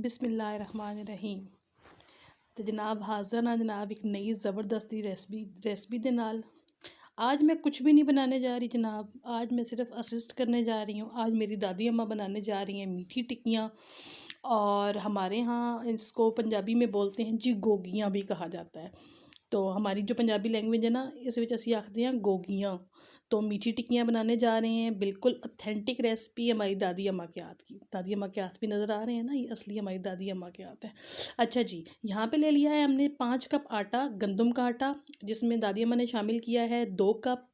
बिस्मिल्लाहिर्रहमानिर्रहीम। तो जनाब हाज़र ना जनाब एक नई ज़बरदस्ती रेसिपी दे नाल। आज मैं कुछ भी नहीं बनाने जा रही जनाब, आज मैं सिर्फ असिस्ट करने जा रही हूँ। आज मेरी दादी अम्मा बनाने जा रही हैं मीठी टिक्कियाँ, और हमारे यहाँ इसको पंजाबी में बोलते हैं जी गोगियाँ भी कहा जाता है। तो हमारी जो पंजाबी लैंग्वेज है ना, इस विच असी आखते हैं गोगियाँ। तो मीठी टिक्कियाँ बनाने जा रहे हैं, बिल्कुल ऑथेंटिक रेसिपी हमारी दादी अम्मा के हाथ की। दादी अम्मा के हाथ भी नज़र आ रहे हैं ना, ये असली हमारी दादी अम्मा के हाथ है। अच्छा जी, यहाँ पे ले लिया है हमने 5 कप आटा, गंदम का आटा, जिसमें दादी अम्मा ने शामिल किया है 2 कप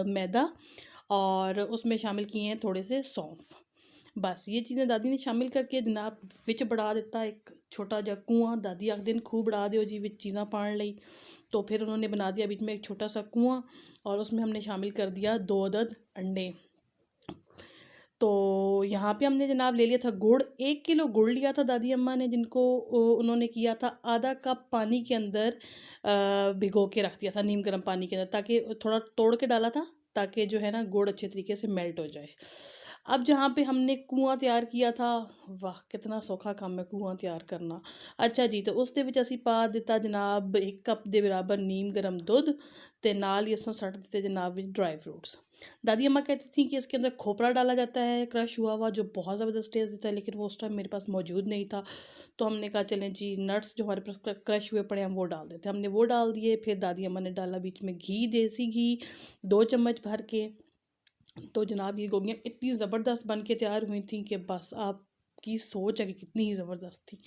मैदा, और उसमें शामिल किए हैं थोड़े से सौंफ। बस ये चीज़ें दादी ने शामिल करके जनाब विच बढ़ा दिता एक छोटा जा कुआं। दादी आखदे न खूह बढ़ा दिओ जी विच चीज़ां पाण लई। तो फिर उन्होंने बना दिया बीच में एक छोटा सा कुआं, और उसमें हमने शामिल कर दिया 2 अदद अंडे। तो यहाँ पे हमने जनाब ले लिया था गुड़, 1 किलो गुड़ लिया था दादी अम्मा ने, जिनको उन्होंने किया था आधा कप पानी के अंदर भिगो के रख दिया था, नीम गर्म पानी के अंदर, ताकि थोड़ा तोड़ के डाला था ताकि जो है ना गुड़ अच्छे तरीके से मेल्ट हो जाए। अब जहाँ पे हमने कुआं तैयार किया था, वाह कितना सौखा काम है कुआं तैयार करना। अच्छा जी, तो उसके विच असी पा दिता जनाब 1 कप के बराबर नीम गर्म दुध, ते नाल ही असां सट दिते जनाब विच ड्राई फ्रूट्स। दादी अम्मा कहती थी कि इसके अंदर खोपरा डाला जाता है क्रश हुआ हुआ, जो बहुत ज़बरदस्त टेस्ट देता है, लेकिन वो उस टाइम मेरे पास मौजूद नहीं था। तो हमने कहा चलें जी नट्स जो हमारे पास क्रश हुए पड़े हैं वो डाल देते हैं। हमने वो डाल दिए, फिर दादी अम्मा ने डाला बीच में घी, देसी घी 2 चम्मच भर के। तो जनाब ये गोगियाँ इतनी ज़बरदस्त बन के तैयार हुई थी कि बस आपकी सोच है कि कितनी ही ज़बरदस्त थी।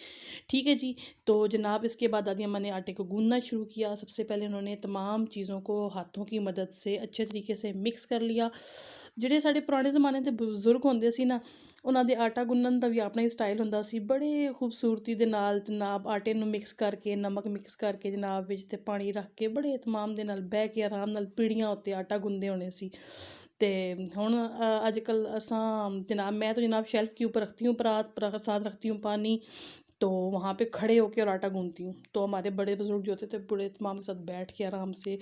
ठीक है जी, तो जनाब इसके बाद दादी अम्मा ने आटे को गूंदना शुरू किया। सबसे पहले उन्होंने तमाम चीज़ों को हाथों की मदद से अच्छे तरीके से मिक्स कर लिया। ਜਿਹੜੇ ਸਾਡੇ ਪੁਰਾਣੇ ਜ਼ਮਾਨੇ ਦੇ ਬਜ਼ੁਰਗ ਹੁੰਦੇ ਸੀ ਨਾ, ਉਹਨਾਂ ਦੇ ਆਟਾ ਗੁੰਨਣ ਦਾ ਵੀ ਆਪਣਾ ਹੀ ਸਟਾਈਲ ਹੁੰਦਾ ਸੀ। ਬੜੇ ਖੂਬਸੂਰਤੀ ਦੇ ਨਾਲ ਜਨਾਬ ਆਟੇ ਨੂੰ ਮਿਕਸ ਕਰਕੇ, ਨਮਕ ਮਿਕਸ ਕਰਕੇ ਜਨਾਬ ਵਿੱਚ ਤੇ ਪਾਣੀ ਰੱਖ ਕੇ ਬੜੇ ਇਤਮਾਮ ਦੇ ਨਾਲ ਬਹਿ ਕੇ ਆਰਾਮ ਨਾਲ ਪੀੜੀਆਂ ਉੱਤੇ ਆਟਾ ਗੁੰਨਦੇ ਹੋਣੇ ਸੀ। ਤੇ ਹੁਣ आजकल असां जनाब मैं तो जनाब शेल्फ़ के ऊपर रखती हूँ परात साथ रखती हूँ पानी, तो वहाँ पे खड़े होकर और आटा गूंथती हूँ। तो हमारे बड़े बुज़ुर्ग जो होते थे बूढ़े तमाम के साथ बैठ के आराम से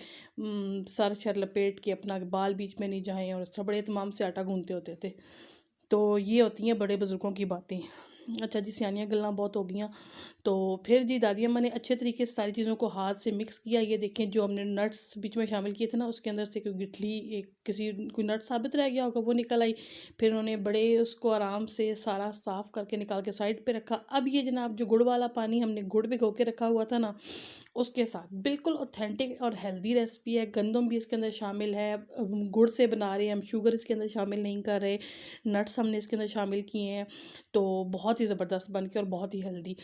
सर शर लपेट के, अपना बाल बीच में नहीं जाएँ, और सब बड़े तमाम से आटा गूंथते होते थे। तो ये होती हैं बड़े बुज़ुर्गों की बातें। अच्छा जी, सियानियाँ गल्लां बहुत हो गईयां। तो फिर जी दादी अम्मा ने अच्छे तरीके से सारी चीज़ों को हाथ से मिक्स किया। ये देखें जो हमने नट्स बीच में शामिल किए थे ना, उसके अंदर से कोई गिठली एक किसी कोई नट साबित रह गया होगा, वो निकल आई। फिर उन्होंने बड़े उसको आराम से सारा साफ़ करके निकाल के साइड पे रखा। अब ये जनाब जो गुड़ वाला पानी हमने गुड़ भिगो के रखा हुआ था ना, उसके साथ बिल्कुल ऑथेंटिक और हेल्दी रेसिपी है। गंदम भी इसके अंदर शामिल है, गुड़ से बना रहे हैं हम, शुगर इसके अंदर शामिल नहीं कर रहे, नट्स हमने इसके अंदर शामिल किए हैं। तो बहुत ही ज़बरदस्त बन के और बहुत ही हेल्दी।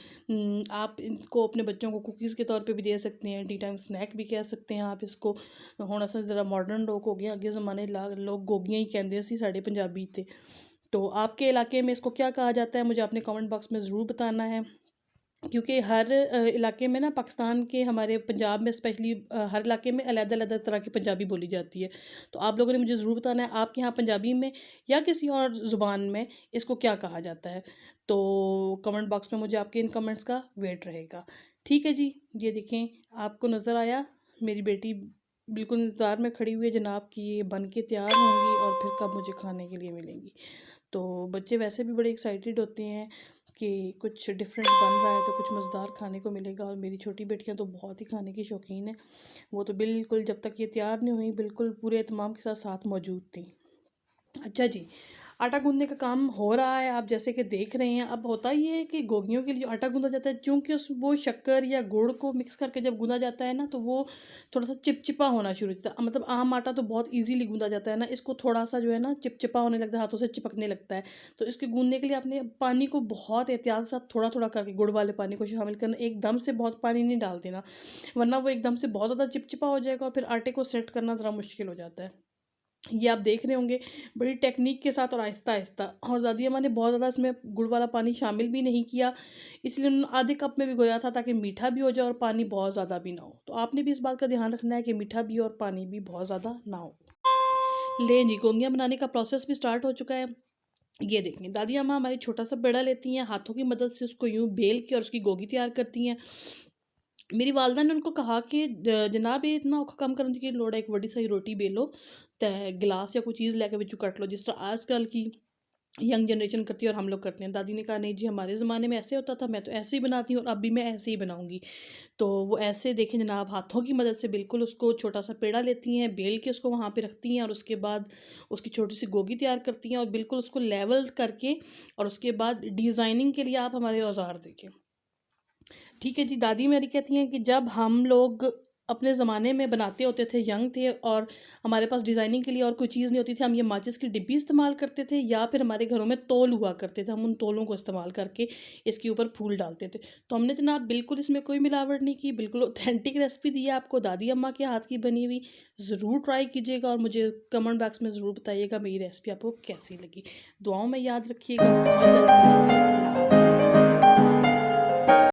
आप इनको अपने बच्चों को कुकीज़ के तौर पे भी दे सकते हैं, टी टाइम स्नैक भी कह सकते हैं आप इसको। हुण असां ज़रा मॉडर्न लोग हो गए, अगे ज़माने लोग गोगियां ही कहते सी साढ़े पंजाबी ते। तो आपके इलाके में इसको क्या कहा जाता है, मुझे आपने कमेंट बॉक्स में ज़रूर बताना है, क्योंकि हर इलाके में ना, पाकिस्तान के हमारे पंजाब में स्पेशली हर इलाके में अलग-अलग तरह की पंजाबी बोली जाती है। तो आप लोगों ने मुझे ज़रूर बताना है आपके यहाँ पंजाबी में या किसी और ज़ुबान में इसको क्या कहा जाता है। तो कमेंट बॉक्स में मुझे आपके इन कमेंट्स का वेट रहेगा। ठीक है जी, ये देखें आपको नज़र आया, मेरी बेटी बिल्कुल इंतज़ार में खड़ी हुई है जनाब कि ये बन के तैयार होंगी और फिर कब मुझे खाने के लिए मिलेंगी। तो बच्चे वैसे भी बड़े एक्साइटेड होते हैं कि कुछ डिफरेंट बन रहा है, तो कुछ मज़ेदार खाने को मिलेगा। और मेरी छोटी बेटियां तो बहुत ही खाने की शौकीन है, वो तो बिल्कुल जब तक ये तैयार नहीं हुई बिल्कुल पूरे एहतमाम के साथ साथ मौजूद थी। अच्छा जी, आटा गूँधने का काम हो रहा है, आप जैसे कि देख रहे हैं। अब होता ये है कि गोगियों के लिए आटा गूँधा जाता है, चूँकि उस वो शक्कर या गुड़ को मिक्स करके जब गूँधा जाता है ना, तो वो थोड़ा-सा चिपचिपा होना शुरू हो जाता है। मतलब आम आटा तो बहुत ईज़िली गूँधा जाता है ना, इसको थोड़ा-सा जो है ना चिपचिपा होने लगता है, हाथों से चिपकने लगता है। तो इसके गूँधने के लिए आपने पानी को बहुत एहतियात के साथ थोड़ा-थोड़ा करके गुड़ वाले पानी को शामिल करना, एकदम से बहुत पानी नहीं डाल देना, वरना वो एकदम से बहुत ज़्यादा चिपचिपा हो जाएगा और फिर आटे को सेट करना ज़रा मुश्किल हो जाता है। ये आप देख रहे होंगे बड़ी टेक्निक के साथ और आहिस्ता-आहिस्ता। और दादी अम्मा ने बहुत ज़्यादा इसमें गुड़ वाला पानी शामिल भी नहीं किया, इसलिए उन्होंने आधे कप में भिगोया था ताकि मीठा भी हो जाए और पानी बहुत ज़्यादा भी ना हो। तो आपने भी इस बात का ध्यान रखना है कि मीठा भी और पानी भी बहुत ज़्यादा ना हो। लें जी, गोंगियाँ बनाने का प्रोसेस भी स्टार्ट हो चुका है। ये देखें दादी अम्मा हमारी छोटा-सा पेड़ा लेती हैं, हाथों की मदद से उसको यूँ बेल के और उसकी गोगी तैयार करती हैं। मेरी वालदा ने उनको कहा कि जनाब ये इतना औखा काम करने की लोड़ है, एक बड़ी सारी रोटी बेलो ते गिलास या कोई चीज़ लैके विचों कट लो, जिस तरह आजकल की यंग जनरेशन करती है और हम लोग करते हैं। दादी ने कहा नहीं जी हमारे ज़माने में ऐसे होता था, मैं तो ऐसे ही बनाती हूँ और अब भी मैं ऐसे ही बनाऊँगी। तो वो ऐसे देखें जनाब हाथों की मदद से बिल्कुल उसको छोटा सा पेड़ा लेती हैं, बेल के उसको वहाँ पे रखती हैं और उसके बाद उसकी छोटी सी गोगी तैयार करती हैं और बिल्कुल उसको लेवल करके और उसके बाद डिज़ाइनिंग के लिए आप हमारे औज़ार देखें। ठीक है जी, दादी मेरी कहती हैं कि जब हम लोग अपने ज़माने में बनाते होते थे, यंग थे और हमारे पास डिज़ाइनिंग के लिए और कोई चीज़ नहीं होती थी, हम ये माचिस की डिब्बी इस्तेमाल करते थे या फिर हमारे घरों में तौल हुआ करते थे, हम उन तौलों को इस्तेमाल करके इसके ऊपर फूल डालते थे। तो हमने जनाब बिल्कुल इसमें कोई मिलावट नहीं की, बिल्कुल ऑथेंटिक रेसिपी दी है आपको दादी अम्मा के हाथ की बनी हुई। ज़रूर ट्राई कीजिएगा और मुझे कमेंट बॉक्स में ज़रूर बताइएगा मेरी रेसिपी आपको कैसी लगी। दुआओं में याद रखिएगा, बहुत जल्द मिलेंगे। अल्लाह हाफ़िज़।